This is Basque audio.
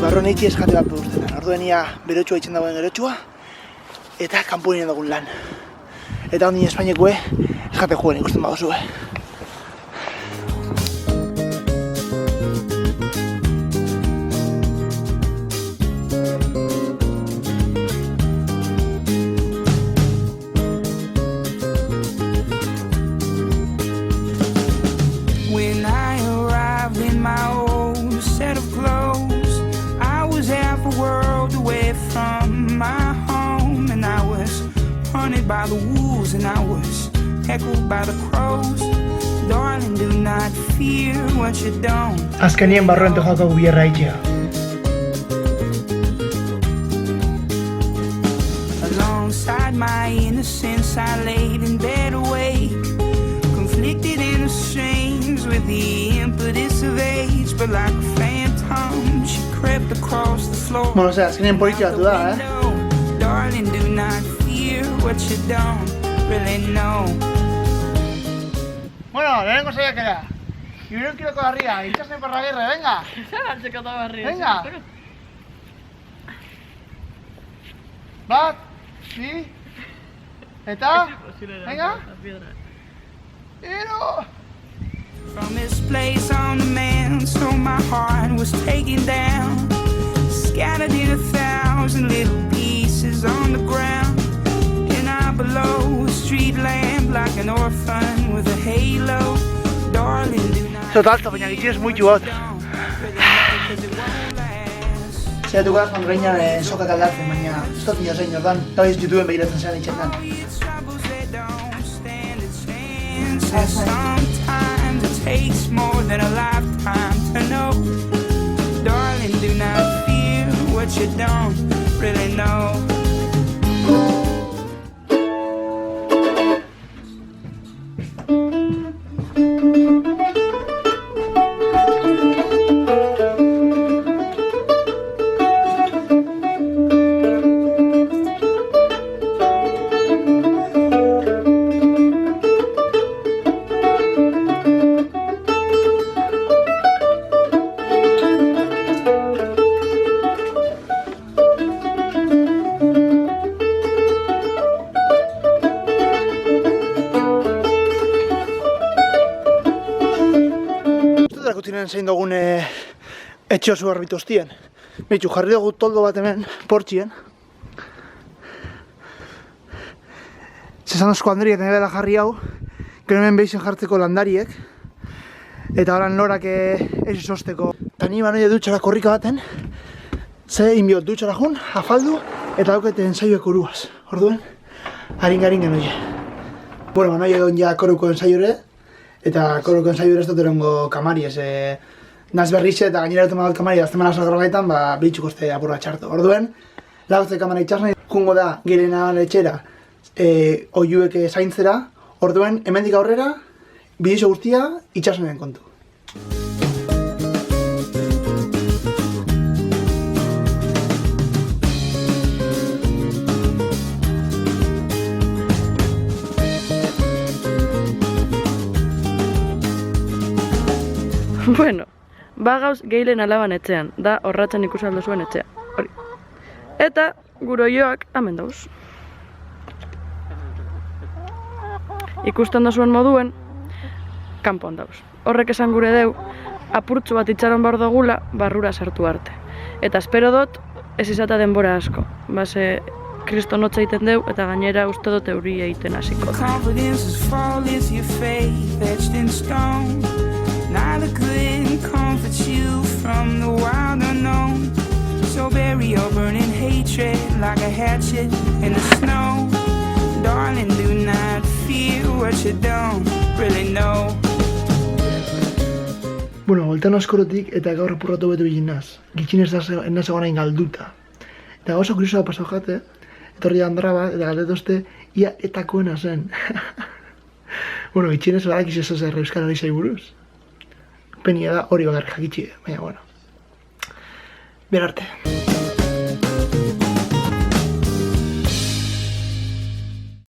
barruan eitzi eskate bat produztetan. Orduen ia berotxua itzen dagoen gerotxua, eta kanpoinen dugun lan. Eta ondin Espainekue eskate juen ikusten bagozu, When I arrived in my old set of clothes, I was half a world away from my home, and I was hunted by the wolves, and I was heckled by the crows. Darling, do not fear what you don't. Azkenien barruan tojako gubierra itxea. Alongside my innocence, I laid in bed awake, conflicted and estranged with the impetus of age, but like a phantom, she crept across the floor. Bueno, azkenien politia batu da, Darling, do not fear what you don't really know. Bueno, lehenengo saiakera. 100 kiloko harria, itxasen Parraguirre, venga! Hartzeko eta barri. Venga! Bat, bi, eta, venga! Hiru! From this place on the man, so my heart was taken down, scattered in 1,000 little pieces on the ground, and I below a street lamp like an orphan with a halo. Darling, do not Zotalto, baina gitxinez muitu bat. Zeratuko da joan reinan sokak aldatzen, baina ez dut nio zein ordan, eta hori YouTubeen behiratzen zean itxetan. Sometimes it takes more than a lifetime to know. Darling, do not fear what you don't really know. Zein dugun etxe oso garbitu hostien. Bitxu, jarri dugu toldo bat hemen, portxien. Zezan osko handriek nire dela jarri hau, gero hemen behizen jartzeko landariek. Eta horan lorak ez izosteko. Eta ni banoide dutxara korrika baten, ze inbiot dutxara jun, afaldu, eta daukete ensaioek uruaz. Orduen, harin-garin genoie. Bueno, banoide duen ja koruko ensaiore, eta koruko ensaiore ez dut erongo kamari, naz berrixe eta gainera dut emagot kamari dazten manazo garragaitan, behitxuko este apurra txartu. Orduen, lagotze kamara itxasna, jungo da girena etxera oiuek zaintzera, orduen, hemendik aurrera, bidizo guztia itxasnaren kontu. Bueno, bagauz Geilen alaban etxean, da horratzen ikusaldo zuen etxea, hori. Eta gure oioak hemen dauz. Ikusten da zuen moduen, kanpoan dauz. Horrek esan gure deu, apurtzu bat itxaron behar dugula, barrura sartu arte. Eta espero dut, ez izata denbora asko. Base, Kristo notza egiten deu, eta gainera uste dut euri egiten hasiko. Neither could comfort you from the wild unknown. So bury your burning hatred like a hatchet in the snow. Darling, do not fear what you don't really know. Bueno, voltan askorotik eta gaur apurratu betu bilin naz. Gitxin ez egon hain galduta. Eta oso kuriosoa pasau jate, etorri da Andraba eta galdetozte ia etakoena zen. Bueno, gitxin ez badakiz ez zer euskal hori zaiburuz. Penia da hori bakarrik jakitxie, baina bueno. Bien arte.